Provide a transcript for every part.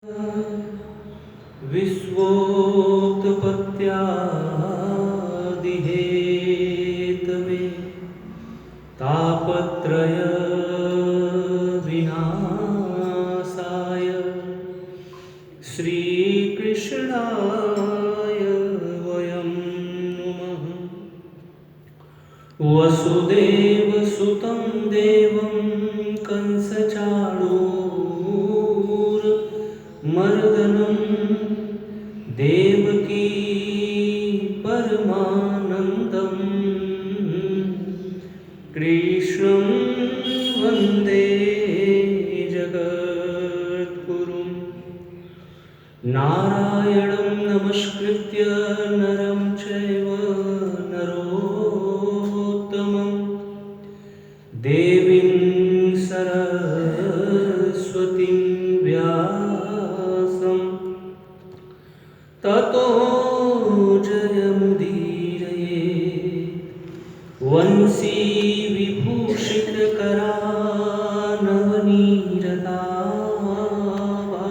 विश्वोत्पत्त्यादिहेतवे तापत्रय विनाशाय श्रीकृष्णाय वयं नुमः। वसुदेवसुतं देवं कंसचाणूरमर्दनं देवकी परमानन्दं कृष्णं वन्दे जगद्गुरुं। नारायणं नमस्कृत्य नरं चैव नरोत्तमं देवीं सरस्वतीं व्यासं ततो जयमुदीरयेत्। वंशी विभूषितकरानवनीरदाभा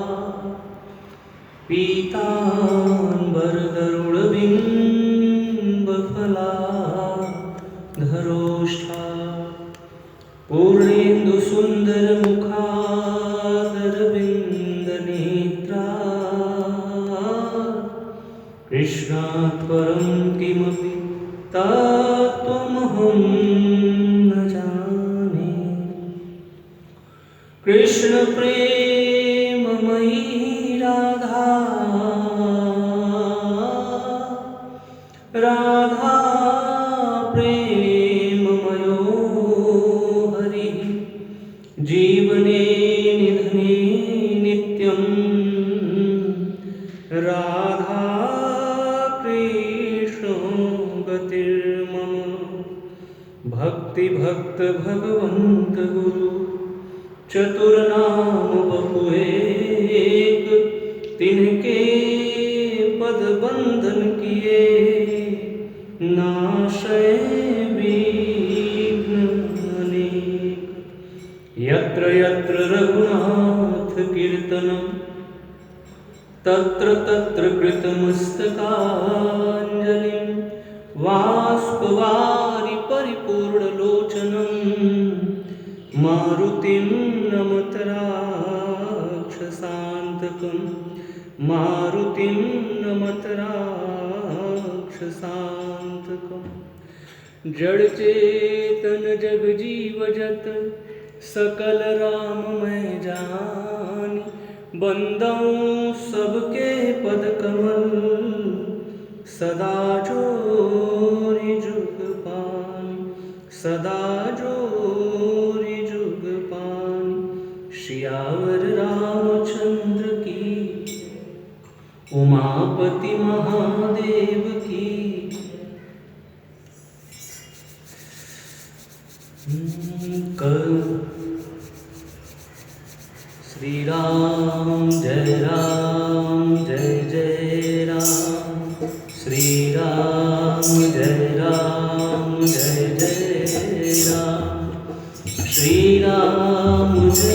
पीताम्बरधरुणबिम्बफलाधरोष्ठा पूर्णेन्दुसुन्दरमुखादरविन्दनेत्रा कृष्णात् परं किमपि तत्त्वमहं न जाने। कृष्ण प्रेममयी राधा राधा प्रेममयो हरिः जीवने निधने नित्यं राधा कृष्णो गतिर्मम। भक्तिभक्त भगवन्त गुरु चतुर्नाम बहुएक तिनके पद बंधन किए नाशय विघ्न अनेक। यत्र यत्र रघुनाथ कीर्तनं तत्र तत्र कृतमस्तकाञ्जलिं बाष्पवारि परिपूर्णलोचनं मारुतिं नमत राक्षसान्तकं मारुतिं नमत राक्षसान्तकं। जड़ चेतन जग जीव जत सकल राममय जानि बंदऊं सबके पद कमल सदा जोरि जुग पानि सदा जोरि जुग पानि। सियावर रामचंद्र की उमापति महादेव की। श्री राम जय जय राम। श्री राम जय जय राम। श्री राम जय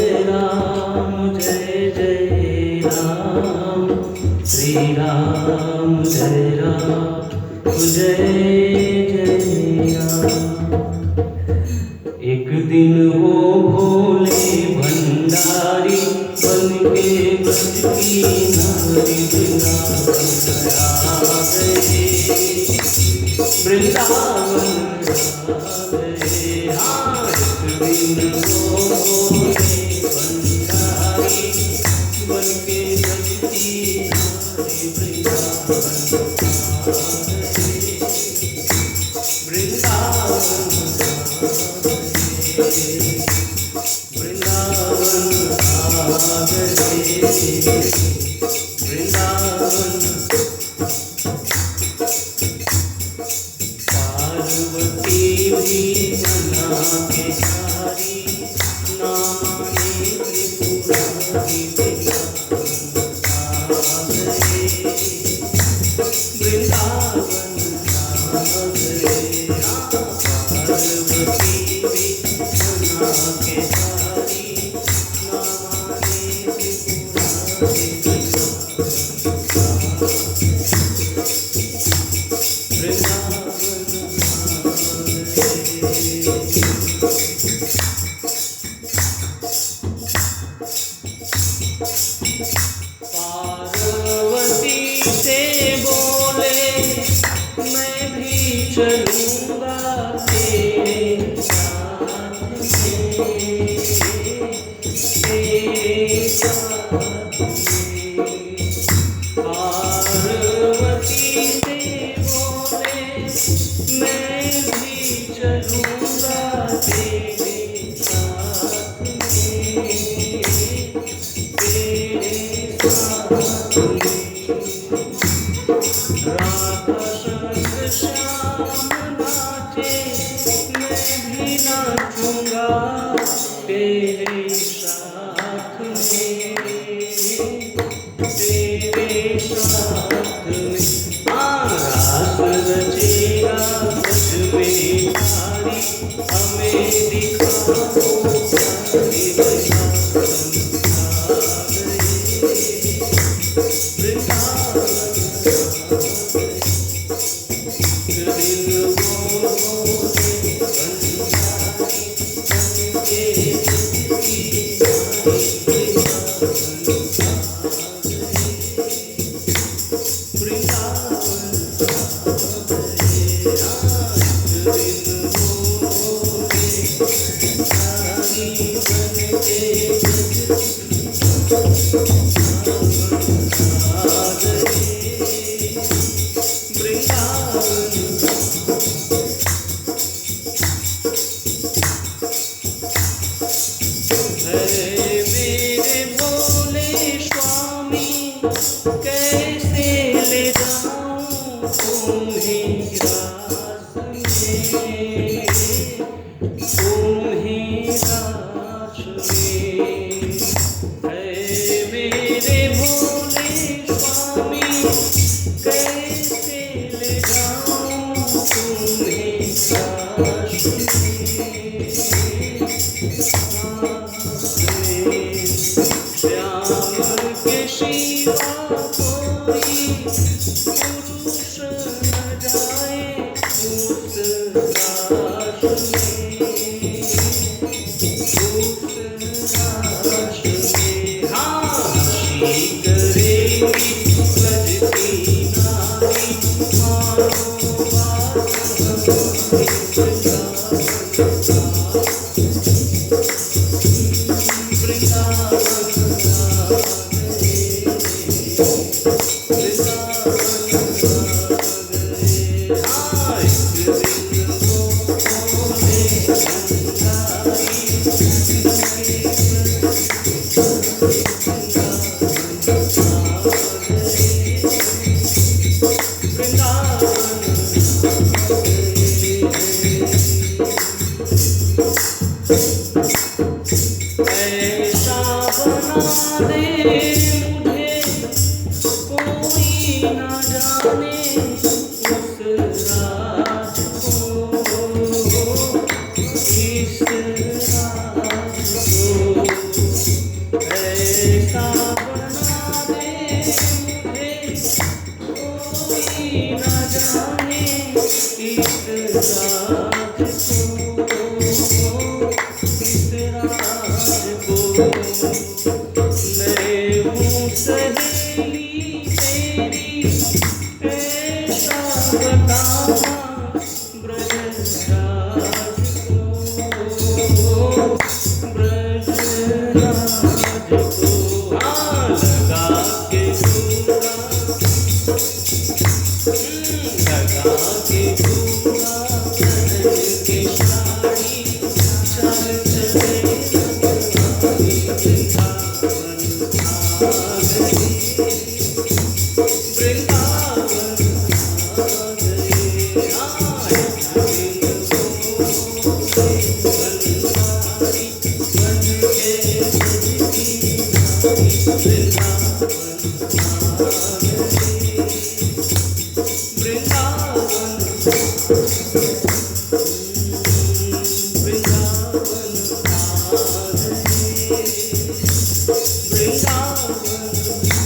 जय राम। श्री राम जय जय राम। एक दिन वो भोले भंडारी बनके ब्रज की नारी वृंदावन आ गए। हाँ, एक दिन वो भोले भंडारी बनके ब्रज की नारी वृंदावन पार्वती भी मना के सारी नामाने त्रिपुरारी वृंदावन पार्वती भी मना के सारी नामाने त्रिपुरारी पार्वती से बोले मैं भी चलूंगा तेरे साथ में, तेरे साथ में। पार्वती से बोले मैं भी चलूंगा तेरे साथ में, तेरे साथ में। राधा संग श्याम नाचे मैं भी नाचूंगा तेरे साथ में, तेरे साथ में। रास रचेगा सच में भारी हमें दिखाओ प्यारी मेरे भोले स्वामी कैसे ले जाऊं तुम्हें रास में, तुम्हें रास में। मेरे भोले स्वामी कैसे ले जाऊं तुम्हें रास में, श्याम के शिवा कोई पुरुष न जाए उस रास में, उस रास में। हाँ हंसी करेगी ब्रज की नारी मानो बात हमारी ऐसा बना दे मुझे कोई न जाने उस राज को, इस राज को। ऐसा बना दे मुझे कोई न जाने इस राज को, इस राज को। मैं हूँ सहेली तेरी ऐसा बताना ब्रज राज को, ब्रज राज को। हाँ लगा के दूंगा, लगा के दूंगा कनन की साड़ी, चल चले हमारी वृंदावन आ गई, वृंदावन आ गई। आए बनवारी बन के सजती नारी, वृंदावन आ गई, वृंदावन वृंदावन आ गई, वृंदावन।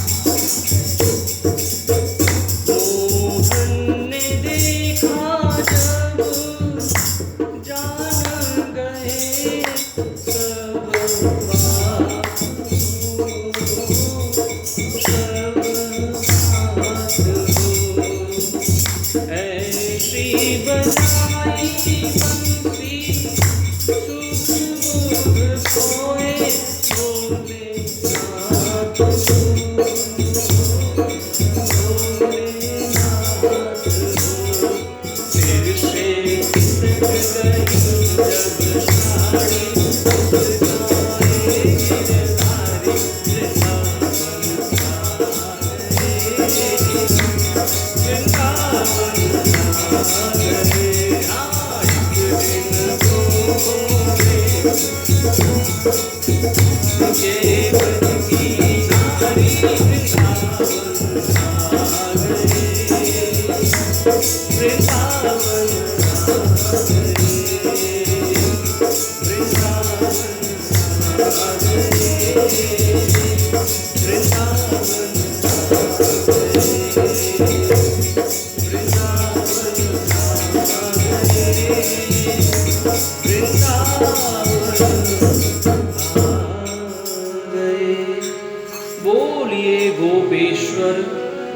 बोलिए गोपेश्वर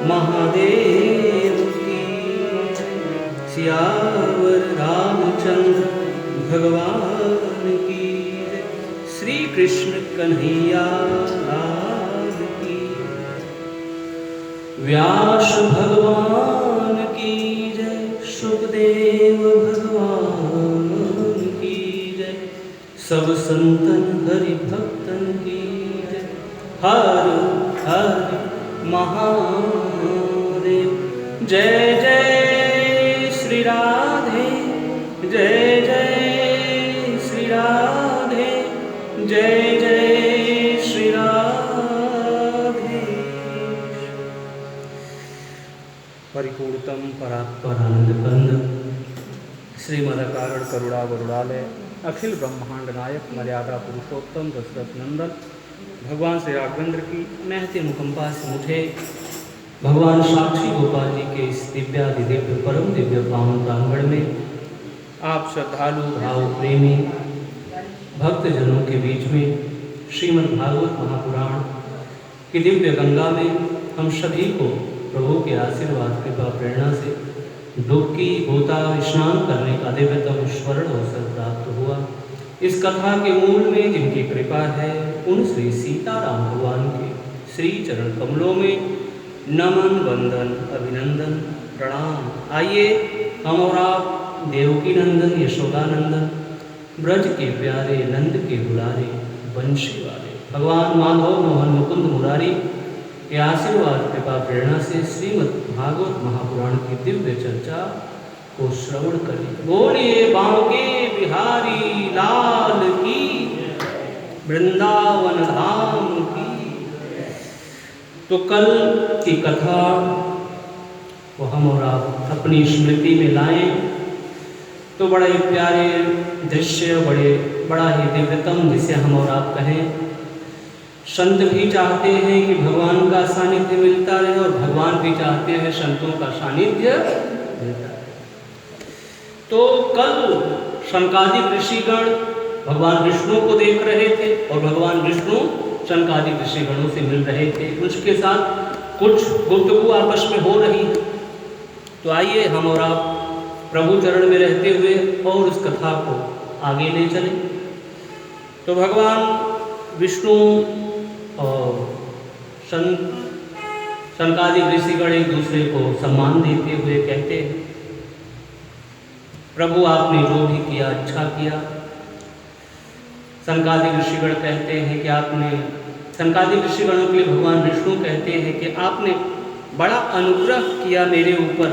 महादेव की, सियावर रामचंद्र भगवान की, श्री कृष्ण कन्हैया लाल की, व्यास भगवान की जय, सुखदेव भगवान की जय, सब संतन हरि भक्तन की जय। हर हर महादेव। जय जय श्री राधे, जय जय श्री राधे, जय जय श्री राधे। परिपूर्णतम परात्परानंद श्रीमदकारण करुणा वरुणालय अखिल ब्रह्मांड नायक मर्यादा पुरुषोत्तम दशरथ नंदन भगवान श्री राघवेंद्र की महती अनुकंपा से मुझे भगवान साक्षी गोपाल जी के इस दिव्यादिदिव्य परम दिव्य पावन प्रांगण में आप श्रद्धालु भाव प्रेमी भक्तजनों के बीच में श्रीमद् भागवत महापुराण की दिव्य गंगा में हम सभी को प्रभु के आशीर्वाद कृपा प्रेरणा से डुबकी गोता स्नान करने का दिव्यतम स्वर्ण अवसर प्राप्त हुआ। इस कथा के मूल में जिनकी कृपा है उन श्री सीताराम भगवान के श्री चरण कमलों में नमन वंदन अभिनंदन प्रणाम। आइए हम और आप देवकी नंदन यशोदानंदन ब्रज के प्यारे नंद के दुलारे वंशी वाले भगवान माधव मोहन मुकुंद मुरारी के आशीर्वाद कृपा प्रेरणा से श्रीमद् भागवत महापुराण की दिव्य चर्चा को श्रवण करें। बोलिए बांके बिहारी लाल की, वृंदावन धाम की। तो कल की कथा को हम और आप अपनी स्मृति में लाएं तो बड़े प्यारे दृश्य बड़ा ही दिव्यतम जिसे हम और आप कहें। संत भी चाहते हैं कि भगवान का सानिध्य मिलता रहे और भगवान भी चाहते हैं संतों का सानिध्य मिलता रहे। तो कल शनकादिक ऋषिगण भगवान विष्णु को देख रहे थे और भगवान विष्णु शनकादिक ऋषिगणों से मिल रहे थे, उसके साथ कुछ गुफ्तगू आपस में हो रही है। तो आइए हम और आप प्रभु चरण में रहते हुए और उस कथा को आगे ले चलें। तो भगवान विष्णु और शनकादिक ऋषिगण एक दूसरे को सम्मान देते हुए कहते हैं, प्रभु आपने जो भी किया अच्छा किया। शनकादिक ऋषिगण कहते हैं कि आपने, शनकादिक ऋषिगणों के लिए भगवान विष्णु कहते हैं कि आपने बड़ा अनुग्रह किया मेरे ऊपर।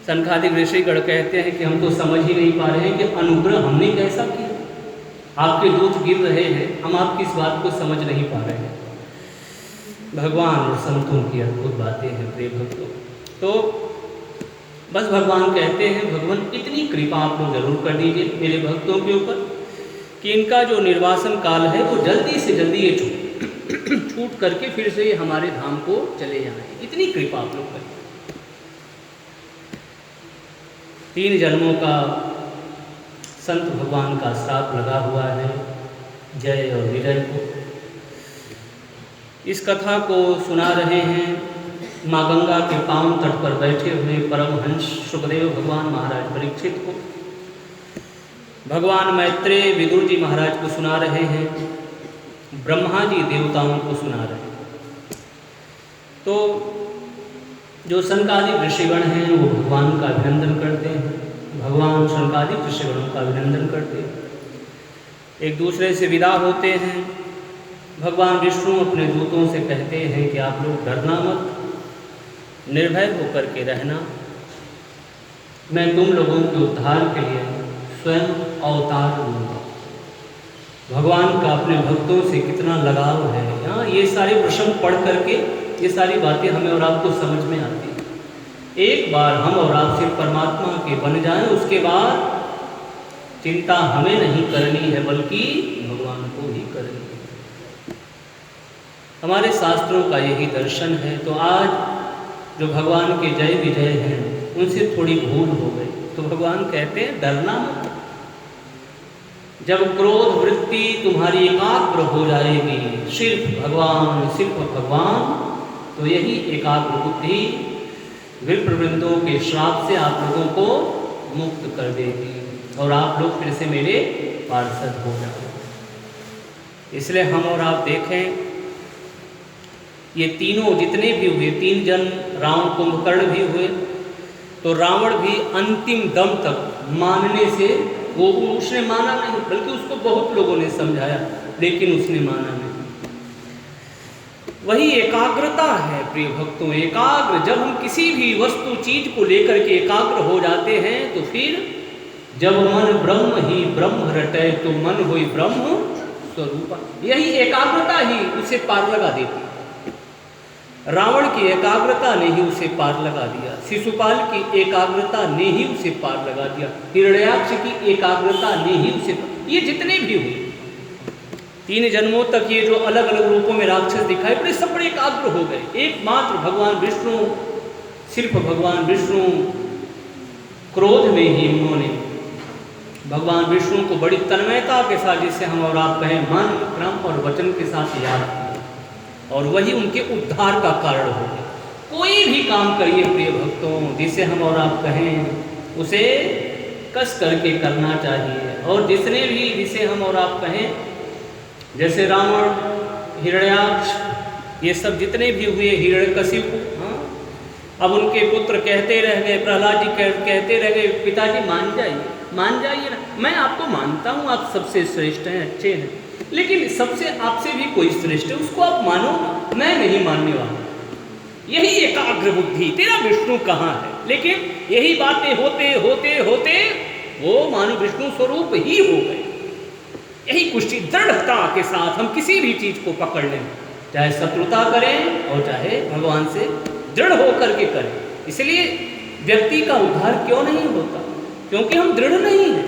शनकादिक ऋषिगण कहते हैं कि हम तो समझ ही नहीं पा रहे हैं कि अनुग्रह हमने कैसा किया। आपके दूत गिर रहे हैं, हम आपकी इस बात को समझ नहीं पा रहे हैं। भगवान और संतों की अद्भुत बातें हैं प्रिय भक्तों। तो बस भगवान कहते हैं, भगवान इतनी कृपा आप लोग जरूर कर दीजिए मेरे भक्तों के ऊपर कि इनका जो निर्वासन काल है वो जल्दी से जल्दी ये छूट करके फिर से ये हमारे धाम को चले जाएं। इतनी कृपा आप लोग करें। 3 जन्मों का संत भगवान का श्राप लगा हुआ है जय और विजय को। इस कथा को सुना रहे हैं माँ गंगा के पावन तट पर बैठे हुए परमहंस सुखदेव भगवान महाराज परीक्षित को। भगवान मैत्रेय विदुर जी महाराज को सुना रहे हैं, ब्रह्मा जी देवताओं को सुना रहे हैं। तो जो शनकादिक ऋषिगण हैं वो भगवान का अभिनंदन करते हैं, भगवान शनकादिक ऋषिगणों का अभिनंदन करते हैं, एक दूसरे से विदा होते हैं। भगवान विष्णु अपने दूतों से कहते हैं कि आप लोग डरना मत, निर्भय होकर के रहना, मैं तुम लोगों के उद्धार के लिए स्वयं अवतार लूँगा। भगवान का अपने भक्तों से कितना लगाव है। हाँ, ये सारे प्रसंग पढ़ करके ये सारी बातें हमें और आपको समझ में आती हैं। एक बार हम और आप सिर्फ परमात्मा के बन जाएं, उसके बाद चिंता हमें नहीं करनी है बल्कि भगवान को ही करनी है। हमारे शास्त्रों का यही दर्शन है। तो आज जो भगवान के जय विजय हैं उनसे थोड़ी भूल हो गई, तो भगवान कहते हैं डरना मत। जब क्रोध वृत्ति तुम्हारी एकाग्र हो जाएगी, सिर्फ भगवान, तो यही एकाग्र बुद्धि विप्रवृंदों के श्राप से आप लोगों को मुक्त कर देगी और आप लोग फिर से मेरे पार्षद हो जाओगे। इसलिए हम और आप देखें, ये तीनों जितने भी हुए, 3 जन रावण कुंभकर्ण भी हुए, तो रावण भी अंतिम दम तक मानने से उसने माना नहीं, बल्कि उसको बहुत लोगों ने समझाया लेकिन उसने माना नहीं। वही एकाग्रता है प्रिय भक्तों। एकाग्र जब हम किसी भी वस्तु चीज को लेकर के एकाग्र हो जाते हैं तो फिर जब मन ब्रह्म ही ब्रह्म रटे तो मन होई ब्रह्म स्वरूपा। यही एकाग्रता ही उसे पार लगा देती। रावण की एकाग्रता ने ही उसे पार लगा दिया, शिशुपाल की एकाग्रता ने ही उसे पार लगा दिया, हिरण्याक्ष की एकाग्रता ने ही उसे, ये जितने भी हुए 3 जन्मों तक ये जो अलग अलग रूपों में राक्षस दिखाई पड़े, सब बड़े एकाग्र हो गए। एकमात्र भगवान विष्णु, सिर्फ भगवान विष्णु क्रोध में ही उन्होंने भगवान विष्णु को बड़ी तन्मयता के साथ, जिससे हम और आप कहें मन क्रम और वचन के साथ याद किया, और वही उनके उद्धार का कारण हो गया। कोई भी काम करिए प्रिय भक्तों, जिसे हम और आप कहें उसे कस करके करना चाहिए। और जिसने भी, जिसे हम और आप कहें, जैसे रावण, हिरण्याक्ष, ये सब जितने भी हुए, हिरण्यकशिपु, हाँ, अब उनके पुत्र कहते रह गए, प्रहलाद जी कहते रह गए, पिताजी मान जाइए ना, मैं आपको मानता हूँ, आप सबसे श्रेष्ठ हैं, अच्छे हैं, लेकिन सबसे आपसे भी कोई श्रेष्ठ है, उसको आप मानो ना, मैं नहीं मानने वाला। यही एकाग्र बुद्धि, तेरा विष्णु कहाँ है? लेकिन यही बातें होते होते होते वो मानो विष्णु स्वरूप ही हो गए। यही कुछ दृढ़ता के साथ हम किसी भी चीज को पकड़ लें, चाहे शत्रुता करें और चाहे भगवान से दृढ़ होकर के करें। इसलिए व्यक्ति का उद्धार क्यों नहीं होता? क्योंकि हम दृढ़ नहीं हैं,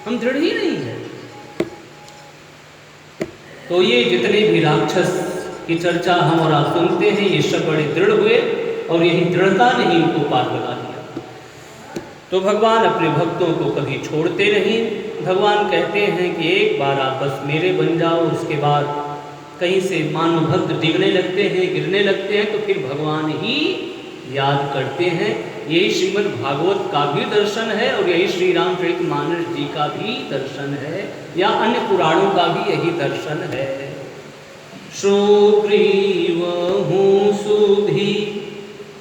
हम दृढ़ ही नहीं हैं। तो ये जितने भी राक्षस की चर्चा हम और आप सुनते हैं, ये सब बड़े दृढ़ हुए और यही दृढ़ता ने ही उनको पार लगा दिया। तो भगवान अपने भक्तों को कभी छोड़ते नहीं। भगवान कहते हैं कि एक बार आप बस मेरे बन जाओ, उसके बाद कहीं से मानव भक्त डिगने लगते हैं, गिरने लगते हैं, तो फिर भगवान ही याद करते हैं। यही श्रीमद् भागवत का भी दर्शन है और यही श्री रामचरितमानस जी का भी दर्शन है, या अन्य पुराणों का भी यही दर्शन है। सुग्रीवहु सुधि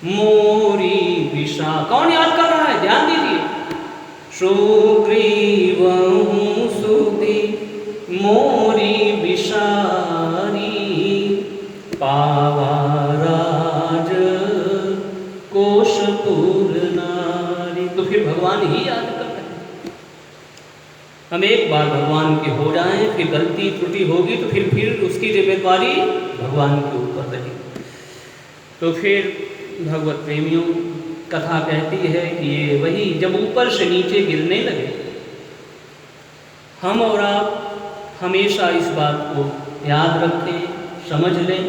मोरी विषा, कौन याद कर रहा है? ध्यान दीजिए। सुग्रीवहु सुधि मोरी विषारी पावा राज कोशतुर नारी। तो फिर भगवान ही याद कर रहे हैं। हम एक बार भगवान के हो जाएं, फिर गलती त्रुटि होगी तो फिर उसकी जिम्मेदारी भगवान के ऊपर रहेगी। तो फिर भगवत प्रेमियों, कथा कहती है कि ये वही जब ऊपर से नीचे गिरने लगे, हम और आप हमेशा इस बात को याद रखें, समझ लें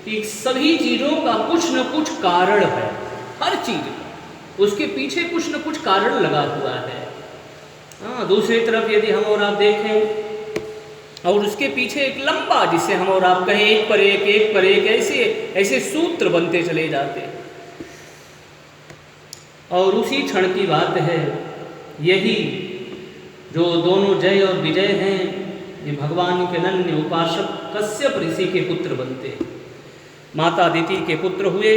कि सभी चीज़ों का कुछ न कुछ कारण है। हर चीज़ का उसके पीछे कुछ न कुछ कारण लगा हुआ है। हाँ, दूसरी तरफ यदि हम और आप देखें और उसके पीछे एक लंबा, जिसे हम और आप कहें एक पर एक ऐसे सूत्र बनते चले जाते हैं। और उसी क्षण की बात है, यही जो दोनों जय और विजय हैं, ये भगवान के अनन्य उपासक कश्यप ऋषि के पुत्र बनते हैं, माता अदिति के पुत्र हुए।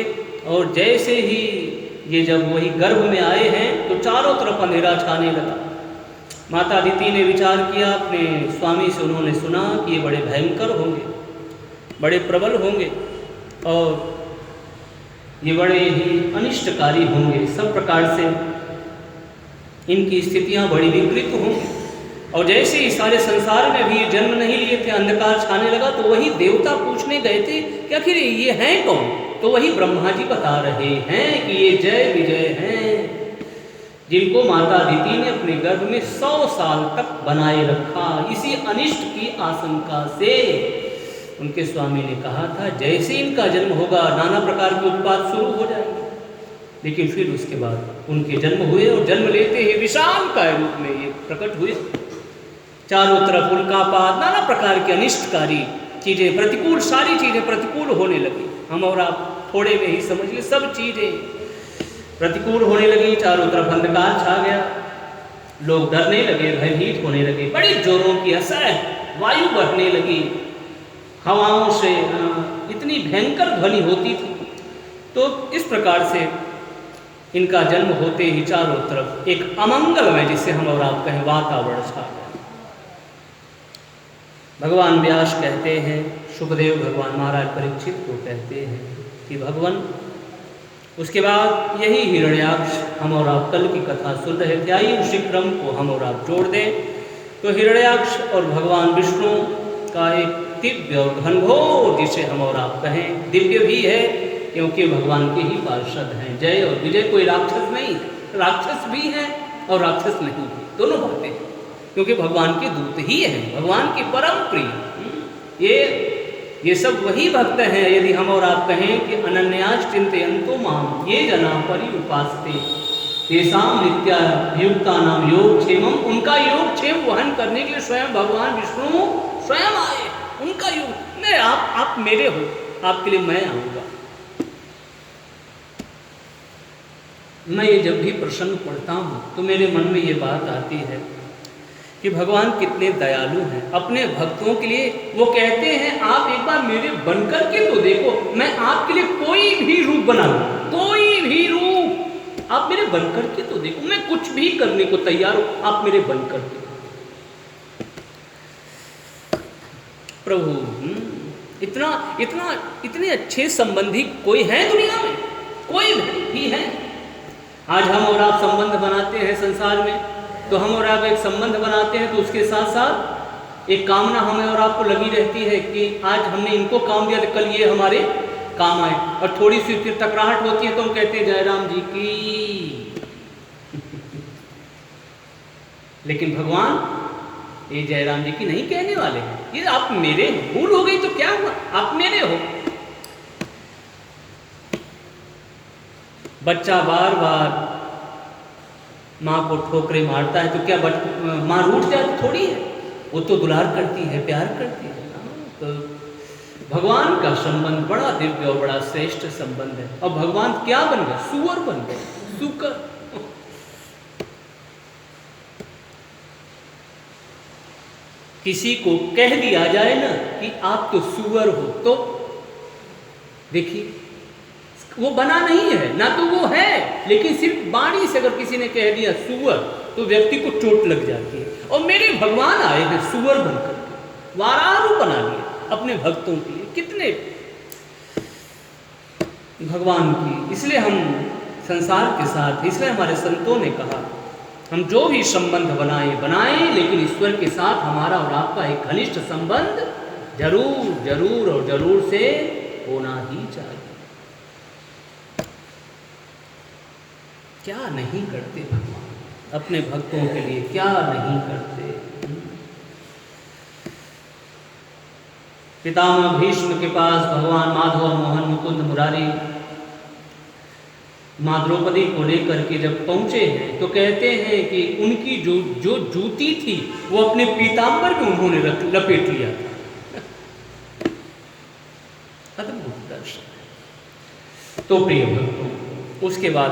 और जैसे ही ये जब वही गर्भ में आए हैं तो चारों तरफ अंधेरा छाने लगा। माता अदिति ने विचार किया, अपने स्वामी से उन्होंने सुना कि ये बड़े भयंकर होंगे, बड़े प्रबल होंगे और ये बड़े ही अनिष्टकारी होंगे, सब प्रकार से इनकी स्थितियां बड़ी विकृत होंगी। और जैसे ही सारे संसार में भी जन्म नहीं लिए थे, अंधकार छाने लगा, तो वही देवता पूछने गए थे कि आखिर ये हैं कौन? तो वही ब्रह्मा जी बता रहे हैं कि ये जय विजय हैं, जिनको माता अदिति ने अपने गर्भ में 100 साल तक बनाए रखा। इसी अनिष्ट की आशंका से उनके स्वामी ने कहा था, जैसे इनका जन्म होगा नाना प्रकार के उत्पात शुरू हो जाएंगे। लेकिन फिर उसके बाद उनके जन्म हुए और जन्म लेते ही विशालकाय रूप में ये प्रकट हुए। चारों तरफ उल्कापात, नाना प्रकार के अनिष्टकारी चीज़ें, प्रतिकूल, सारी चीज़ें प्रतिकूल होने लगी। हम और आप थोड़े में ही समझ लिए, सब चीज़ें प्रतिकूल होने लगी। चारों तरफ अंधकार छा गया, लोग डरने लगे, भयभीत होने लगे, बड़ी जोरों की असह्य वायु बढ़ने लगी, हवाओं से इतनी भयंकर ध्वनि होती थी। तो इस प्रकार से इनका जन्म होते ही चारों तरफ एक अमंगलमय, जिसे हम और आप कहें, वातावरण छा गया। भगवान व्यास कहते हैं, सुखदेव भगवान महाराज परीक्षित को कहते हैं कि भगवान, उसके बाद यही हिरण्याक्ष, हम और आप कल की कथा सुन रहे थे, आइए उसी क्रम को हम और आप जोड़ दें। तो हिरण्याक्ष और भगवान विष्णु का एक दिव्य और घनघोर, जिसे हम और आप कहें, दिव्य भी है क्योंकि भगवान के ही पार्षद हैं। जय और विजय कोई राक्षस नहीं, राक्षस भी हैं और राक्षस नहीं, दोनों बातें हैं, क्योंकि भगवान के दूत ही हैं, भगवान के परम प्रिय। ये सब वही भक्त हैं, यदि हम और आप कहें कि अनन्यास चिंतयन्तो माम ये जना पर्युपास्ते तेषां नित्याभियुक्तानां योगक्षेमम्, उनका योगक्षेम वहन करने के लिए स्वयं भगवान विष्णु स्वयं आए। उनका योग, मैं आप मेरे हो, आपके लिए मैं आऊँगा। मैं ये जब भी प्रसंग पढ़ता हूँ तो मेरे मन में ये बात आती है कि भगवान कितने दयालु हैं अपने भक्तों के लिए। वो कहते हैं, आप एक बार मेरे बनकर के तो देखो, मैं आपके लिए कोई भी रूप बना लूँ, कोई भी रूप आप मेरे बनकर के तो देखो, मैं कुछ भी करने को तैयार हूँ, आप मेरे बनकर के। प्रभु, इतने अच्छे संबंधी कोई है दुनिया में? कोई भी है? आज हम और आप संबंध बनाते हैं संसार में, तो हम और आप एक संबंध बनाते हैं, तो उसके साथ साथ एक कामना हमें और आपको लगी रहती है कि आज हमने इनको काम दिया तो कल ये हमारे काम आए। और थोड़ी सी फिर टकराहट होती है तो हम कहते हैं जयराम जी की। लेकिन भगवान ये जयराम जी की नहीं कहने वाले हैं, ये आप मेरे, भूल हो गई तो क्या हुआ, आप मेरे हो। बच्चा बार बार माँ को ठोकरे मारता है तो क्या माँ रूठ जाती थोड़ी है, वो तो दुलार करती है, प्यार करती है। तो भगवान का संबंध बड़ा दिव्य और बड़ा श्रेष्ठ संबंध है। और भगवान क्या बन गए? सुअर बन गए, सुकर। किसी को कह दिया जाए ना कि आप तो सुअर हो, तो देखिए वो बना नहीं है ना, तो वो है, लेकिन सिर्फ वाणी से अगर किसी ने कह दिया सुअर तो व्यक्ति को चोट लग जाती है। और मेरे भगवान आए हैं सुअर बनकर के, वाराणु बना लिए अपने भक्तों के लिए। कितने भगवान की, इसलिए हम संसार के साथ, इसलिए हमारे संतों ने कहा हम जो भी संबंध बनाएं, लेकिन ईश्वर के साथ हमारा और आपका एक घनिष्ठ संबंध जरूर से होना ही चाहिए। क्या नहीं करते भगवान अपने भक्तों के लिए, क्या नहीं करते। पितामह भीष्म के पास भगवान माधव, मोहन, मुकुंद, मुरारी माँ द्रौपदी को लेकर के जब पहुँचे हैं तो कहते हैं कि उनकी जो जूती थी वो अपने पीताम्बर में उन्होंने लपेट लिया था। अद्भुत दर्शन। तो प्रिय भक्तों, उसके बाद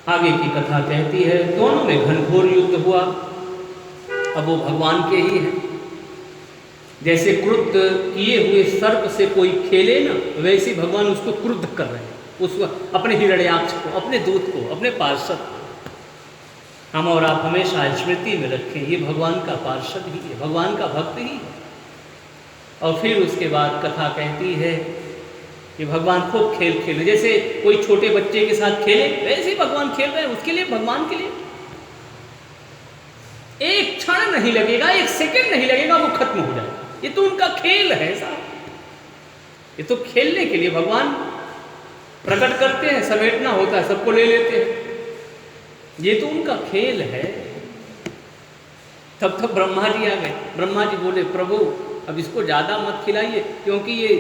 आगे की कथा कहती है, दोनों में घनघोर युद्ध हुआ। अब वो भगवान के ही हैं। जैसे क्रुद्ध किए हुए सर्प से कोई खेले ना, वैसे भगवान उसको क्रुद्ध कर रहे हैं, उस अपने हिरण्याक्ष को, अपने दूत को, अपने पार्षद को। हम और आप हमेशा स्मृति में रखें, ये भगवान का पार्षद ही है, भगवान का भक्त ही है। और फिर उसके बाद कथा कहती है कि भगवान खूब खेल खेले, जैसे कोई छोटे बच्चे के साथ खेले वैसे ही भगवान खेल रहे हैं, उसके लिए, भगवान के लिए। एक क्षण नहीं लगेगा, एक सेकंड नहीं लगेगा, वो खत्म हो जाएगा। ये तो उनका खेल है साहब, ये तो खेलने के लिए भगवान प्रकट करते हैं, समेटना होता है, सबको ले लेते हैं, ये तो उनका खेल है। तब तक ब्रह्मा जी आ गए। ब्रह्मा जी बोले प्रभु अब इसको ज़्यादा मत खिलाइए, क्योंकि ये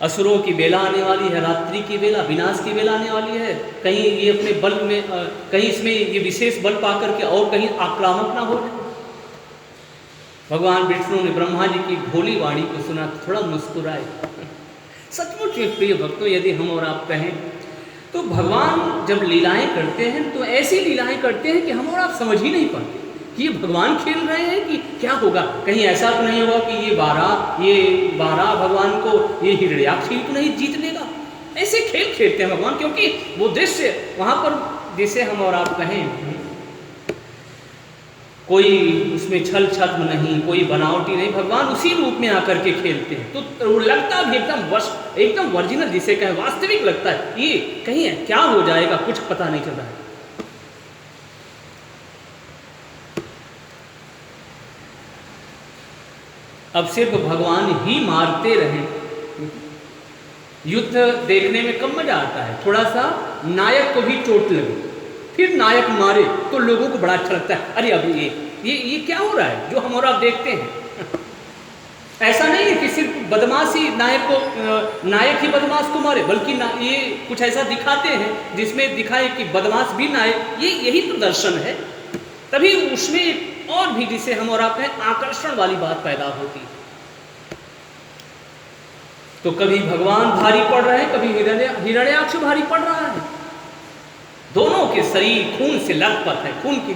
असुरों की बेला आने वाली है, रात्रि की बेला, विनाश की बेला आने वाली है। कहीं ये अपने बल में कहीं इसमें ये विशेष बल पा करके और कहीं आक्रामक ना हो जाए। भगवान विष्णु ने ब्रह्मा जी की भोली वाणी को सुना तो थोड़ा मुस्कुराए। सचमुच में प्रिय भक्तों, यदि हम और आप कहें तो भगवान जब लीलाएं करते हैं तो ऐसी लीलाएं करते हैं कि हम और आप समझ ही नहीं पाते कि ये भगवान खेल रहे हैं कि क्या होगा। कहीं ऐसा तो नहीं होगा कि ये बारह भगवान को ये हिरण्याक्ष तो नहीं जीत लेगा। ऐसे खेल खेलते हैं भगवान, क्योंकि वो दृश्य वहाँ पर जैसे हम और आप कहें कोई उसमें छल छद्म नहीं, कोई बनावटी नहीं, भगवान उसी रूप में आकर के खेलते हैं तो लगता भी एकदम ओरिजिनल, जिसे कहें वास्तविक लगता है। ये कहीं है क्या हो जाएगा कुछ पता नहीं चल रहा है। अब सिर्फ भगवान ही मारते रहें, युद्ध देखने में कम मजा आता है। थोड़ा सा नायक को भी चोट लगे फिर नायक मारे तो लोगों को बड़ा अच्छा लगता है। अरे अब ये क्या हो रहा है जो हम और आप देखते हैं। ऐसा नहीं है कि सिर्फ बदमाशी नायक ही बदमाश को मारे, बल्कि ये कुछ ऐसा दिखाते हैं जिसमें दिखाए कि बदमाश भी नायक, यही तो दर्शन है। तभी उसमें और भी जिसे हम और आप कहें आकर्षण वाली बात पैदा होती है। तो कभी भगवान भारी पड़ रहे हैं, कभी हिरण्याक्ष भारी पड़ रहा है। दोनों के शरीर खून से लथपथ है, खून की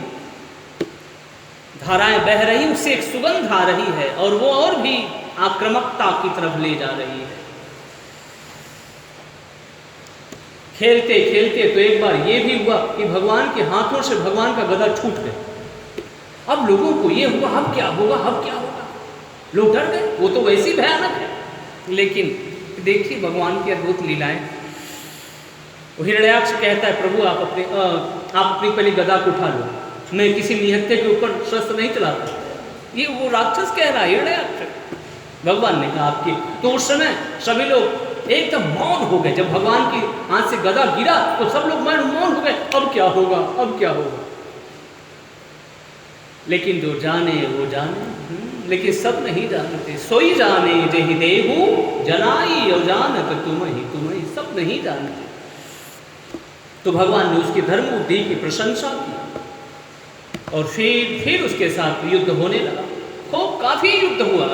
धाराएं बह रही, उससे एक सुगंध आ रही है और वो और भी आक्रामकता की तरफ ले जा रही है। खेलते खेलते तो एक बार ये भी हुआ कि भगवान के हाथों से भगवान का गदा छूट गया। अब लोगों को ये हुआ अब क्या होगा, अब क्या होगा, लोग डर गए। वो तो वैसी भयानक है, लेकिन देखिए भगवान की अद्भुत लीलाएं। हिरण्याक्ष कहता है प्रभु आप अपनी पहले गदा को उठा लो, मैं किसी निहत्थे के ऊपर शस्त्र नहीं चलाता। ये वो राक्षस कह रहा है हिरण्याक्ष। भगवान ने कहा आपकी, तो उस समय सभी लोग एकदम मौन हो गए। जब भगवान के हाथ से गदा गिरा तो सब लोग मौन हो गए, अब क्या होगा, अब क्या होगा। लेकिन जो जाने वो जाने, लेकिन सब नहीं जानते। सोई जाने जहि देहु जनाई और जानत तुम ही, सब नहीं जानते। तो भगवान ने उसकी धर्म बुद्धि की प्रशंसा की और फिर उसके साथ युद्ध होने लगा। खूब काफी युद्ध हुआ,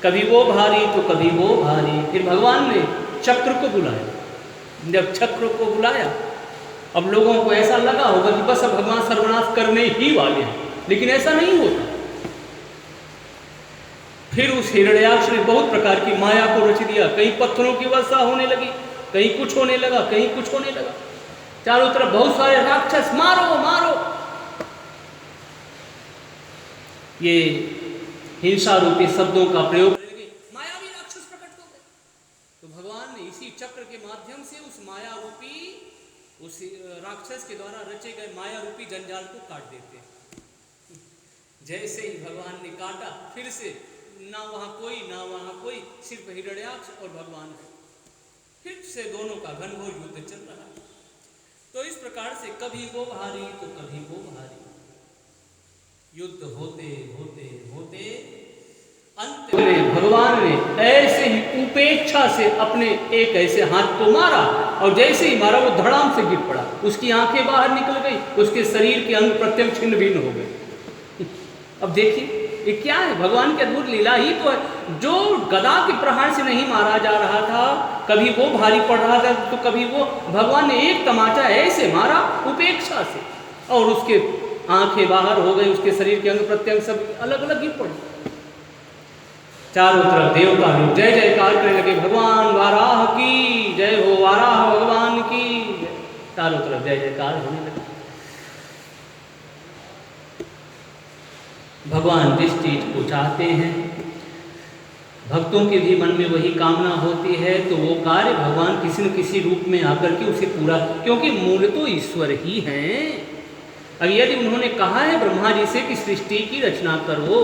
कभी वो भारी तो कभी वो भारी। फिर भगवान ने चक्र को बुलाया। जब चक्र को बुलाया अब लोगों को ऐसा लगा होगा कि बस अब भगवान सर्वनाश करने ही वाले हैं, लेकिन ऐसा नहीं होता। फिर उस हिरण्याक्ष ने बहुत प्रकार की माया को रच दिया। कहीं पत्थरों की वर्षा होने लगी, कहीं कुछ होने लगा, कहीं कुछ होने लगा। चारों तरफ बहुत सारे राक्षस, मारो मारो। ये हिंसा रूपी शब्दों का प्रयोग करने लगे, मायावी राक्षस प्रकट हो गए। तो भगवान ने इसी चक्र के माध्यम से उस माया रूपी उस राक्षस के द्वारा रचे गए माया रूपी जंजाल को काट देते हैं। जैसे ही भगवान ने काटा, फिर से ना वहां कोई, सिर्फ हिरण्याक्ष और भगवान है। फिर से दोनों का घनघोर युद्ध चल रहा है। तो इस प्रकार से कभी वो भारी तो कभी वो भारी, युद्ध होते होते होते अंत में भगवान ने ऐसे ही उपेक्षा से अपने एक ऐसे हाथ को मारा और जैसे ही मारा वो धड़ाम से गिर पड़ा। उसकी आंखें बाहर निकल गई, उसके शरीर के अंग प्रत्यंग छिन्न भिन्न हो गए। अब देखिए ये क्या है, भगवान की अद्भुत लीला ही तो है। जो गदा के प्रहार से नहीं मारा जा रहा था, कभी वो भारी पड़ रहा था तो कभी वो, भगवान ने एक तमाचा ऐसे मारा उपेक्षा से और उसके आंखें बाहर हो गई, उसके शरीर के अंग प्रत्यंग सब अलग अलग गिर पड़े। चारों तरफ देवता लोग जय जयकार करने लगे, भगवान वाराह की जय हो, वाराह भगवान की जय। चारों तरफ जय जयकार होने लगे। भगवान जिस चीज को चाहते हैं, भक्तों के भी मन में वही कामना होती है, तो वो कार्य भगवान किसी न किसी रूप में आकर के उसे पूरा, क्योंकि मूल तो ईश्वर ही हैं। अब यदि उन्होंने कहा है ब्रह्मा जी से कि सृष्टि की रचना करो,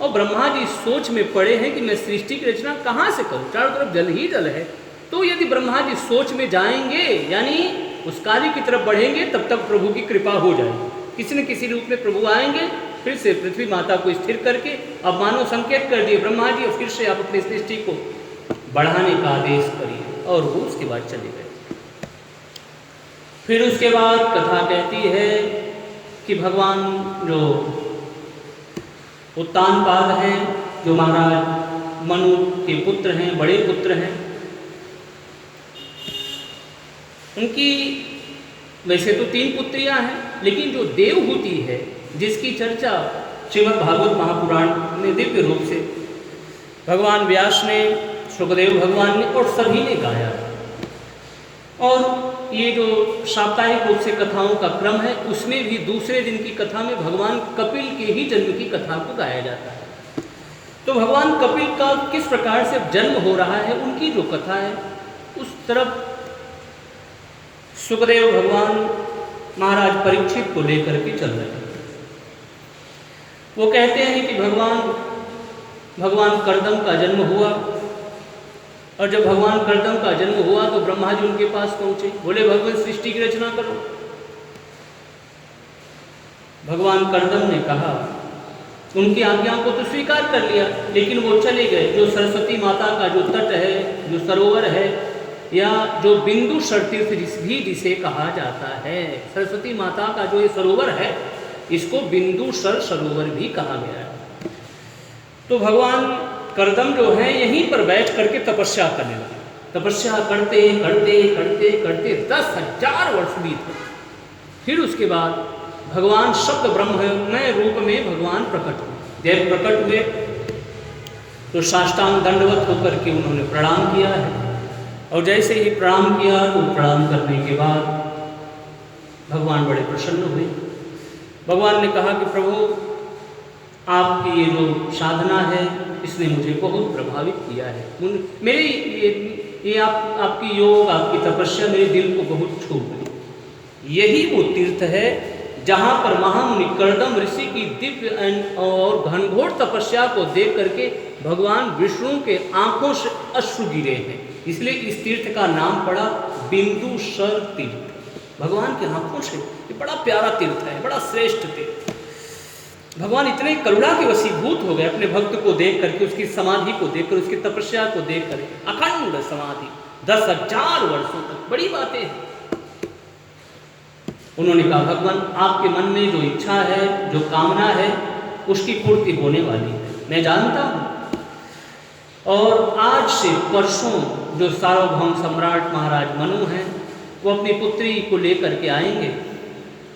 और ब्रह्मा जी सोच में पड़े हैं कि मैं सृष्टि की रचना कहाँ से करूँ, चारों तरफ जल ही जल है, तो यदि ब्रह्मा जी सोच में जाएंगे यानी उस कार्य की तरफ बढ़ेंगे, तब तक प्रभु की कृपा हो जाएगी। किसी न किसी रूप में प्रभु आएंगे, फिर से पृथ्वी माता को स्थिर करके अब मानो संकेत कर दिए ब्रह्मा जी, और फिर से आप अपनी सृष्टि को बढ़ाने का आदेश करिए, और वो उसके बाद चले गए। फिर उसके बाद कथा कहती है कि भगवान जो उत्तानपाद हैं, जो महाराज मनु के पुत्र हैं, बड़े पुत्र हैं, उनकी वैसे तो 3 पुत्रियां हैं, लेकिन जो देवहूति है जिसकी चर्चा श्रीमद् भागवत महापुराण में दिव्य रूप से भगवान व्यास ने, सुखदेव भगवान ने और सभी ने गाया, और ये जो साप्ताहिक रूप से कथाओं का क्रम है, उसमें भी दूसरे दिन की कथा में भगवान कपिल के ही जन्म की कथा को गाया जाता है। तो भगवान कपिल का किस प्रकार से जन्म हो रहा है, उनकी जो कथा है, उस तरफ सुखदेव भगवान महाराज परीक्षित को लेकर के चल रहे हैं। वो कहते हैं कि भगवान कर्दम का जन्म हुआ, और जब भगवान कर्दम का जन्म हुआ तो ब्रह्मा जी उनके पास पहुंचे, बोले भगवान सृष्टि की रचना करो। भगवान कर्दम ने कहा, उनकी आज्ञा को तो स्वीकार कर लिया, लेकिन वो चले गए। जो सरस्वती माता का जो तट है, जो सरोवर है, या जो बिंदुसर तीर्थ जिसे कहा जाता है, सरस्वती माता का जो ये सरोवर है, इसको बिंदुसर सरोवर भी कहा गया है। तो भगवान कर्दम जो है यहीं पर बैठ करके तपस्या करने लगे। तपस्या करते करते करते करते 10,000 वर्ष बीत गए। फिर उसके बाद भगवान शब्द ब्रह्ममय रूप में भगवान प्रकट हुए। जब प्रकट हुए तो साष्टांग दंडवत होकर के उन्होंने प्रणाम किया है, और जैसे ही प्रणाम किया तो प्रणाम करने के बाद भगवान बड़े प्रसन्न हुए। भगवान ने कहा कि प्रभु, आपकी ये जो साधना है इसने मुझे बहुत प्रभावित किया है। मेरे ये आपकी योग, आपकी तपस्या मेरे दिल को बहुत छू गई। यही वो तीर्थ है जहाँ पर महामुनि कर्दम ऋषि की दिव्य और घनघोर तपस्या को देख करके भगवान विष्णु के आंखों से अश्रु गिरे हैं। इसलिए इस तीर्थ का नाम पड़ा बिंदुसर तीर्थ। भगवान के आंखों से ये बड़ा प्यारा तीर्थ है, बड़ा श्रेष्ठ तीर्थ। भगवान इतने करुणा के वशीभूत हो गए अपने भक्त को देख करके, उसकी समाधि को देखकर, उसकी तपस्या को देख कर। अखंड समाधि 10,000 वर्षों तक, बड़ी बातें हैं। उन्होंने कहा भगवान, आपके मन में जो इच्छा है, जो कामना है, उसकी पूर्ति होने वाली है, मैं जानता हूँ। और आज से परसों जो सार्वभौम सम्राट महाराज मनु हैं, वो अपनी पुत्री को लेकर के आएंगे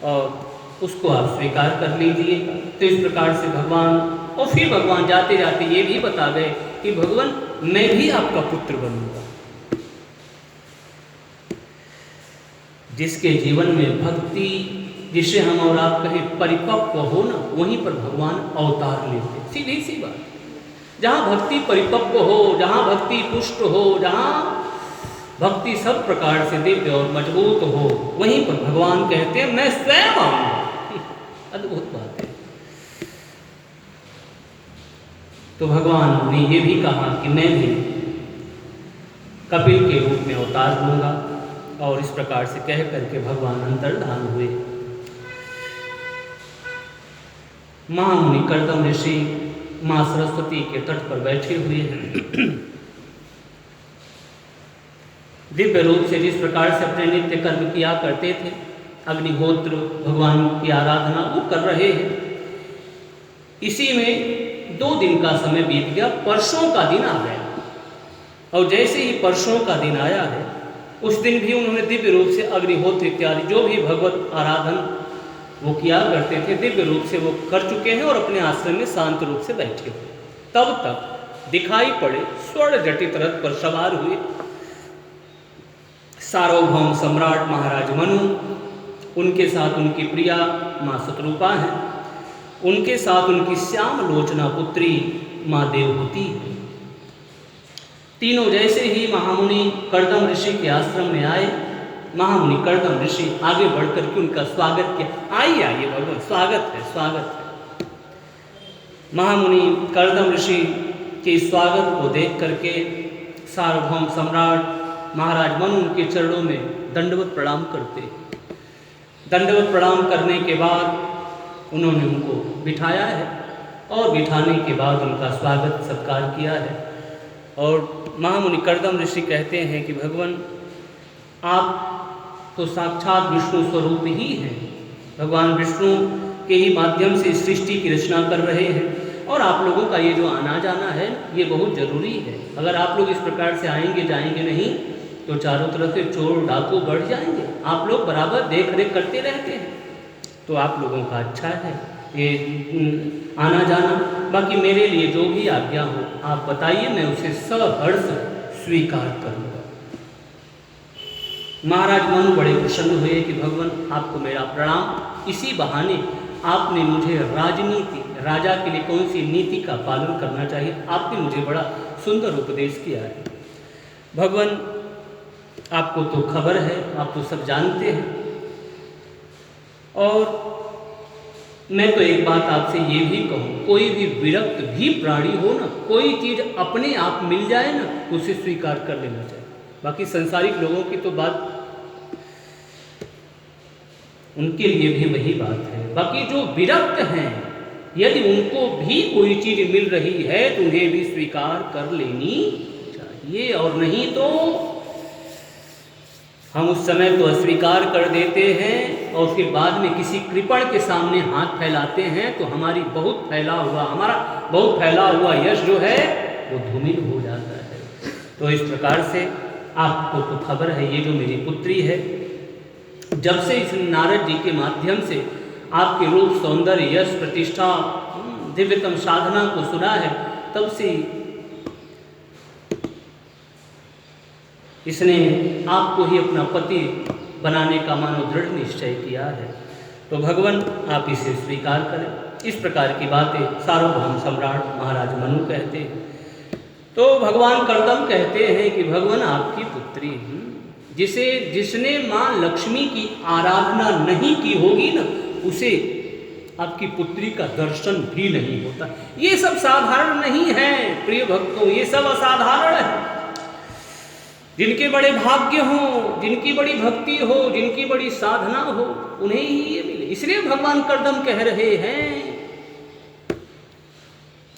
और उसको आप स्वीकार कर लीजिए। तो इस प्रकार से भगवान, और फिर भगवान जाते जाते ये भी बता गए कि भगवान, मैं भी आपका पुत्र बनूंगा। जिसके जीवन में भक्ति, जिसे हम और आप कहें परिपक्व हो ना, वहीं पर भगवान अवतार लेते। सीधी सी बात, जहाँ भक्ति परिपक्व हो, जहाँ भक्ति पुष्ट हो, जहाँ भक्ति सब प्रकार से दिव्य और मजबूत हो, वहीं पर भगवान कहते हैं मैं स्वयं आऊंगा। अद्भुत बात है। तो भगवान ने ये भी कहा कि मैं भी कपिल के रूप में अवतार लूंगा, और इस प्रकार से कह करके भगवान अंतर्धान हुए। महामुनि कर्दम ऋषि माँ सरस्वती के तट पर बैठे हुए हैं। दिव्य रूप से जिस प्रकार से अपने नित्य कर्म किया करते थे, अग्निहोत्र, भगवान की आराधना वो कर रहे हैं। इसी में 2 दिन का समय बीत गया, परसों का दिन आ गया। और जैसे ही परसों का दिन आया है, उस दिन भी उन्होंने दिव्य रूप से अग्निहोत्र इत्यादि जो भी भगवत आराधन वो किया करते थे, दिव्य रूप से वो कर चुके हैं और अपने आश्रम में शांत रूप से बैठे हुए। तब तक दिखाई पड़े स्वर्ण जटित रथ पर सवार हुए सार्वभौम सम्राट महाराज मनु, उनके साथ उनकी प्रिया माँ शत्रुपा हैं, उनके साथ उनकी श्याम लोचना पुत्री माँ देवहूति है। तीनों जैसे ही महामुनि कर्दम ऋषि के आश्रम में आए, महामुनि कर्दम ऋषि आगे बढ़ करके उनका स्वागत किया। आइए आइए भगवान, स्वागत है, स्वागत है। महामुनि कर्दम ऋषि के स्वागत को देख करके सार्वभौम सम्राट महाराज मनु उनके चरणों में दंडवत प्रणाम करते। दंडवत प्रणाम करने के बाद उन्होंने उनको बिठाया है और बिठाने के बाद उनका स्वागत सत्कार किया है। और महामुनि कर्दम ऋषि कहते हैं कि भगवान आप तो साक्षात विष्णु स्वरूप ही हैं, भगवान विष्णु के ही माध्यम से सृष्टि की रचना कर रहे हैं और आप लोगों का ये जो आना जाना है ये बहुत ज़रूरी है। अगर आप लोग इस प्रकार से आएंगे जाएंगे नहीं तो चारों तरफ से चोर डाकू बढ़ जाएंगे। आप लोग बराबर देख रेख करते रहते हैं तो आप लोगों का अच्छा है ये आना जाना। बाकी मेरे लिए जो भी आज्ञा हो आप बताइए, मैं उसे सहर्ष स्वीकार करूँगा। महाराज मनु बड़े प्रसन्न हुए कि भगवान आपको मेरा प्रणाम। इसी बहाने आपने मुझे राजनीति, राजा के लिए कौन सी नीति का पालन करना चाहिए, आपने मुझे बड़ा सुंदर उपदेश किया है। भगवान आपको तो खबर है, आप तो सब जानते हैं। और मैं तो एक बात आपसे ये भी कहूँ, कोई भी विरक्त भी प्राणी हो ना, कोई चीज़ अपने आप मिल जाए ना उसे स्वीकार कर लेना चाहिए। बाकी संसारिक लोगों की तो बात, उनके लिए भी वही बात है। बाकी जो विरक्त हैं यदि उनको भी कोई चीज़ मिल रही है तो उन्हें भी स्वीकार कर लेनी चाहिए, और नहीं तो हम उस समय तो अस्वीकार कर देते हैं और फिर बाद में किसी कृपण के सामने हाथ फैलाते हैं तो हमारा बहुत फैला हुआ यश जो है वो धूमिल हो जाता है। तो इस प्रकार से आपको तो खबर है, ये जो मेरी पुत्री है, जब से इस नारद जी के माध्यम से आपके रूप, सौंदर्य, यश, प्रतिष्ठा, दिव्यतम साधना को सुना है, तब से इसने आपको ही अपना पति बनाने का मानो दृढ़ निश्चय किया है। तो भगवान आप इसे स्वीकार करें। इस प्रकार की बातें सार्वभौम सम्राट महाराज मनु कहते हैं। तो भगवान कर्दम कहते हैं कि भगवान आपकी पुत्री जिसने माँ लक्ष्मी की आराधना नहीं की होगी ना, उसे आपकी पुत्री का दर्शन भी नहीं होता। ये सब साधारण नहीं है प्रिय भक्तों, ये सब असाधारण है। जिनके बड़े भाग्य हो, जिनकी बड़ी भक्ति हो, जिनकी बड़ी साधना हो, उन्हें ही ये मिले। इसलिए भगवान कर्दम कह रहे हैं।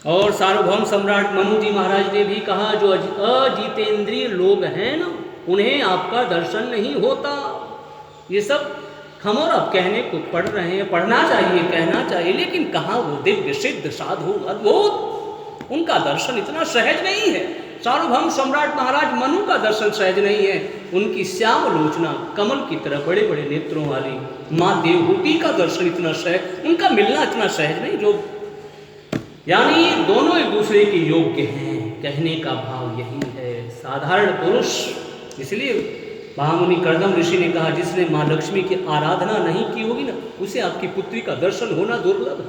और सार्वभौम सम्राट मनु जी महाराज ने भी कहा, जो अजितेंद्रिय लोग हैं ना, उन्हें आपका दर्शन नहीं होता। ये सब हम और आप कहने को पढ़ रहे हैं, पढ़ना चाहिए, कहना चाहिए, लेकिन कहाँ वो दिव्य सिद्ध साधु अद्भुत, उनका दर्शन इतना सहज नहीं है। सार्वभौम सम्राट महाराज मनु का दर्शन सहज नहीं है। उनकी श्याम लोचना कमल की तरह बड़े बड़े नेत्रों वाली माँ देवहूति का दर्शन इतना सहज, उनका मिलना इतना सहज नहीं। जो यानी दोनों एक दूसरे के योग्य हैं, कहने का भाव यही है। साधारण पुरुष, इसलिए महामुनि कर्दम ऋषि ने कहा, जिसने माँ लक्ष्मी की आराधना नहीं की होगी ना, उसे आपकी पुत्री का दर्शन होना दुर्लभ है।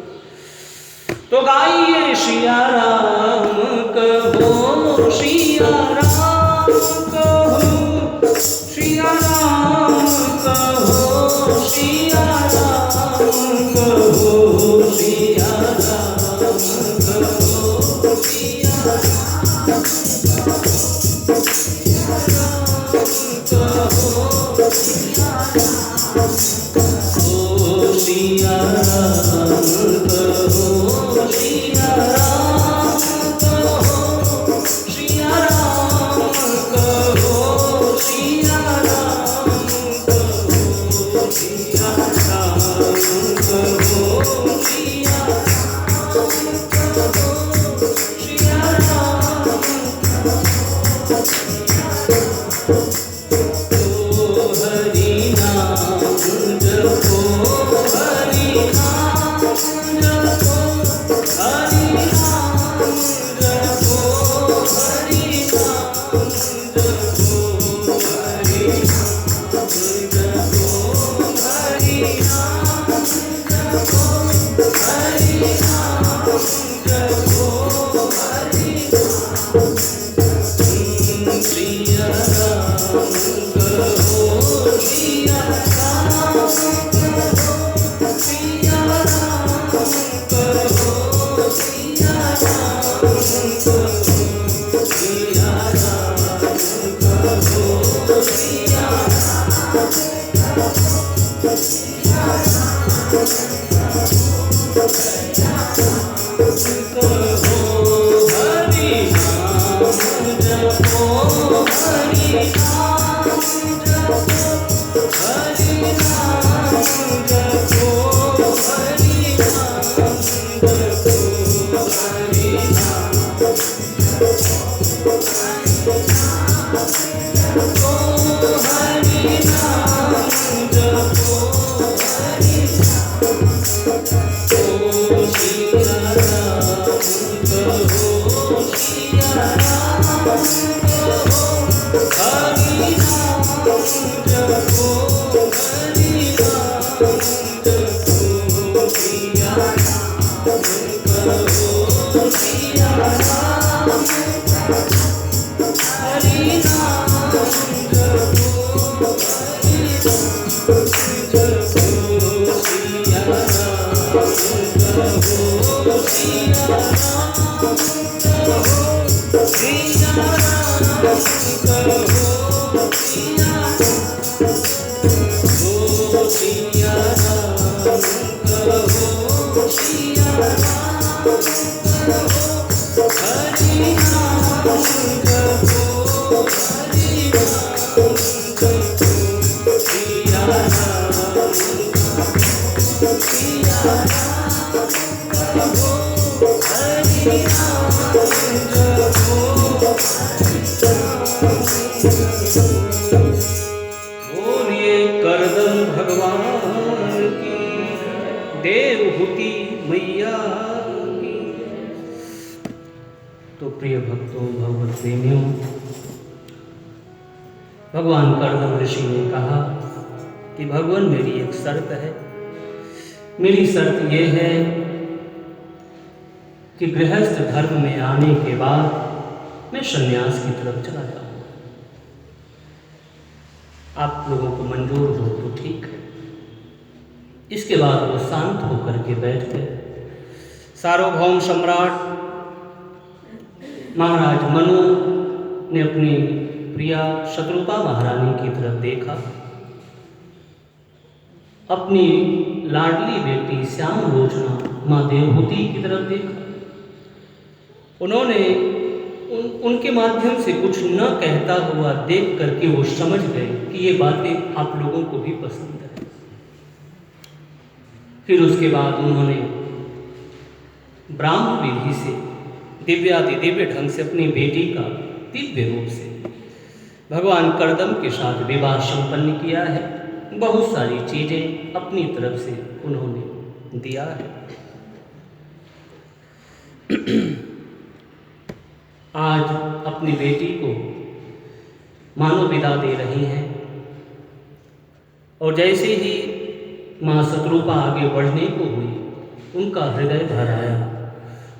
तो गाइए सिया राम कहो, सिया राम कहो, सिया राम कहो, सिया राम कहो, सिया राम कहो, सिया राम कहो, सिया बोलिए करदम भगवान की, देवहूति मैया की। तो प्रिय भक्तों, भगवत प्रेमियों, भगवान करदम ऋषि ने कहा कि भगवान मेरी एक शर्त है। मेरी शर्त ये है कि गृहस्थ धर्म में आने के बाद मैं सन्यास की तरफ चला जाऊंगा। आप लोगों को मंजूर हो तो ठीक है। इसके बाद वो शांत होकर के बैठ गए। सार्वभौम सम्राट महाराज मनु ने अपनी प्रिया शत्रुपा महारानी की तरफ देखा, अपनी लाडली बेटी श्याम लोचना माँ देवहूति की तरफ देखा। उन्होंने उनके माध्यम से कुछ न कहता हुआ देख करके वो समझ गए कि ये बातें आप लोगों को भी पसंद है। फिर उसके बाद उन्होंने ब्राह्म विधि से दिव्याति दिव्य ढंग से अपनी बेटी का दिव्य रूप से भगवान करदम के साथ विवाह संपन्न किया है। बहुत सारी चीजें अपनी तरफ से उन्होंने दिया है। आज अपनी बेटी को मानो विदा दे रही हैं, और जैसे ही माँ शत्रुपा आगे बढ़ने को हुई, उनका हृदय भर आया,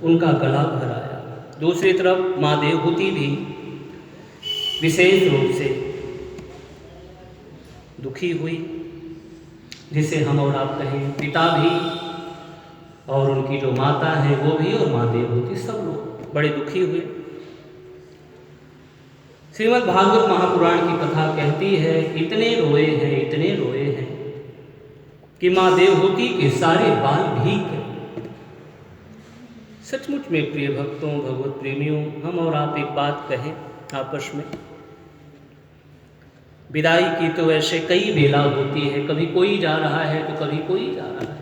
उनका गला भर आया। दूसरी तरफ माँ देवहूति भी विशेष रूप से दुखी हुई, जिसे हम और आप कहें पिता भी, और उनकी जो माता है वो भी, और माँ देवहूति, सब लोग बड़े दुखी हुए। श्रीमद् भागवत महापुराण की कथा कहती है, इतने रोए हैं कि माँ देवहूति के सारे बाल भीग गए। सचमुच में प्रिय भक्तों, भगवत प्रेमियों, हम और आप एक बात कहें आपस में, विदाई की तो ऐसे कई बेला होती है, कभी कोई जा रहा है तो कभी कोई जा रहा है,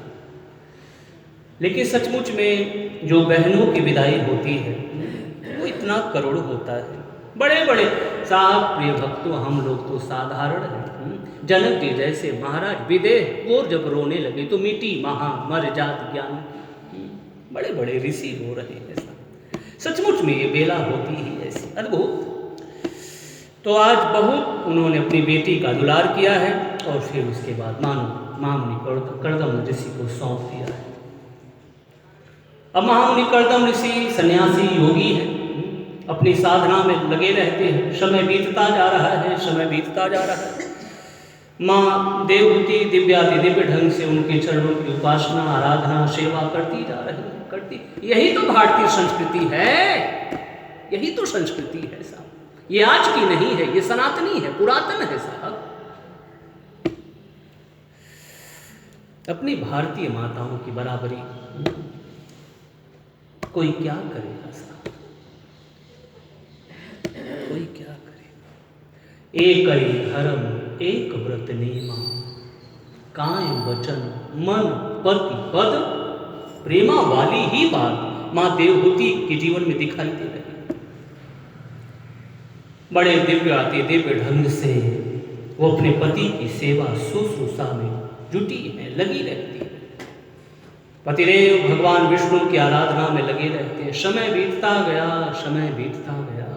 लेकिन सचमुच में जो बहनों की विदाई होती है वो इतना करुण होता है। बड़े बड़े साहब प्रिय भक्तों, हम लोग तो साधारण हैं। जनक जी जैसे महाराज विदेह और जब रोने लगे तो मिटी महा मर जात ज्ञान, बड़े बड़े ऋषि रो रहे हैं। सचमुच में ये बेला होती ही ऐसी अद्भुत। तो आज बहुत उन्होंने अपनी बेटी का दुलार किया है, और फिर उसके बाद महामुनि करदम ऋषि को सौंप दिया है। अब महामुनि करदम ऋषि सन्यासी योगी हैं, अपनी साधना में लगे रहते हैं। समय बीतता जा रहा है। माँ देवहूति दिव्याति दिव्य ढंग से उनके चरणों की उपासना, आराधना, सेवा करती जा रही है, करती। यही तो भारतीय संस्कृति है, यही तो संस्कृति है साहब। ये आज की नहीं है, ये सनातनी है, पुरातन है साहब। अपनी भारतीय माताओं की बराबरी कोई क्या करेगा साहब, कोई क्या करे। एक ही धर्म एक व्रत नेमा, कायम वचन मन पति पद, प्रेमा वाली ही बात माँ देवहूति के जीवन में दिखाई दे रही। बड़े दिव्य आते दिव्य ढंग से वो अपने पति की सेवा शुश्रूषा में जुटी है, लगी रहती है। पतिदेव भगवान विष्णु की आराधना में लगे रहते हैं। समय बीतता गया, समय बीतता गया।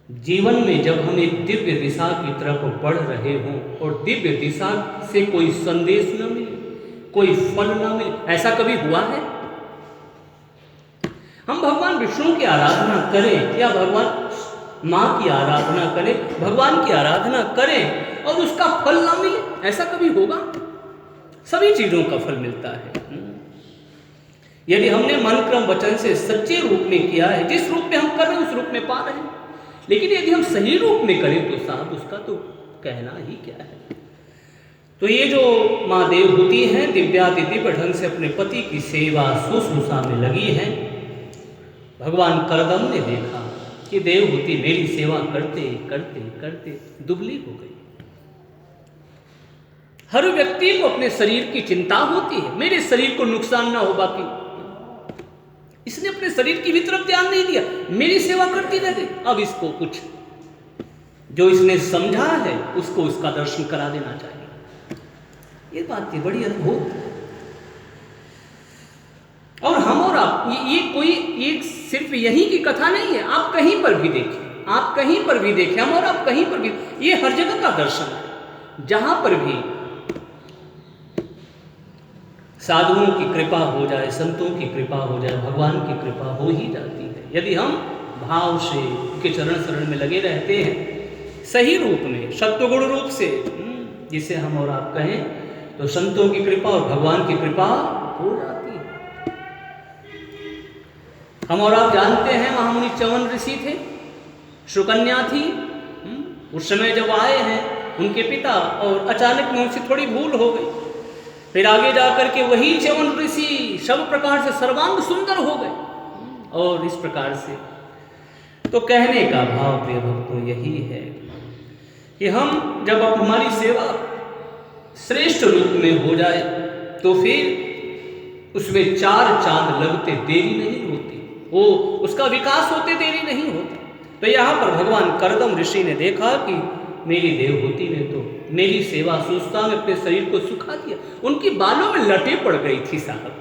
जीवन में जब हम एक दिव्य दिशा की तरफ बढ़ रहे हों और दिव्य दिशा से कोई संदेश न मिले, कोई फल न मिले, ऐसा कभी हुआ है? हम भगवान विष्णु की आराधना करें या भगवान माँ की आराधना करें, भगवान की आराधना करें और उसका फल ना मिले, ऐसा कभी होगा? सभी चीजों का फल मिलता है। यदि हमने मन क्रम वचन से सच्चे रूप में किया है, जिस रूप में हम कर रहे हैं उस रूप में पा रहे हैं। लेकिन यदि हम सही रूप में करें तो साहब उसका तो कहना ही क्या है। तो ये जो माँ देवहूति हैं दिव्याति दिव्य ढंग से अपने पति की सेवा शुश्रूषा में लगी हैं। भगवान करदम ने देखा कि देवहूति मेरी सेवा करते करते करते दुबली हो गई। हर व्यक्ति को अपने शरीर की चिंता होती है, मेरे शरीर को नुकसान ना हो। बाकी इसने अपने शरीर की भी तरफ ध्यान नहीं दिया, मेरी सेवा करती रह गई। अब इसको कुछ जो इसने समझा है उसको उसका दर्शन करा देना चाहिए। ये बात थी बड़ी अद्भुत। और हम और आप, ये कोई एक सिर्फ यही की कथा नहीं है। आप कहीं पर भी देखें, आप कहीं पर भी देखें, हम और आप कहीं पर भी, ये हर जगह का दर्शन है। जहां पर भी साधुओं की कृपा हो जाए, संतों की कृपा हो जाए, भगवान की कृपा हो ही जाती है। यदि हम भाव से उनके चरण शरण में लगे रहते हैं, सही रूप में, सत्वगुण रूप से, जिसे हम और आप कहें, तो संतों की कृपा और भगवान की कृपा हो जाती है। हम और आप जानते हैं महामुनि च्यवन ऋषि थे, सुकन्या थी। उस समय जब आए हैं उनके पिता और अचानक में उनसे थोड़ी भूल हो गई। फिर आगे जाकर के वही च्यवन ऋषि सब प्रकार से सर्वांग सुंदर हो गए। और इस प्रकार से तो कहने का भाव प्रिय भक्तों यही है कि हम जब हमारी सेवा श्रेष्ठ रूप में हो जाए तो फिर उसमें चार चांद लगते देरी नहीं होती, वो उसका विकास होते देरी नहीं होता। तो यहाँ पर भगवान करदम ऋषि ने देखा कि मेरी देवहूति ने तो मेरी सेवा शुश्रूषा में अपने शरीर को सुखा दिया। उनकी बालों में लटें पड़ गई थी साहब।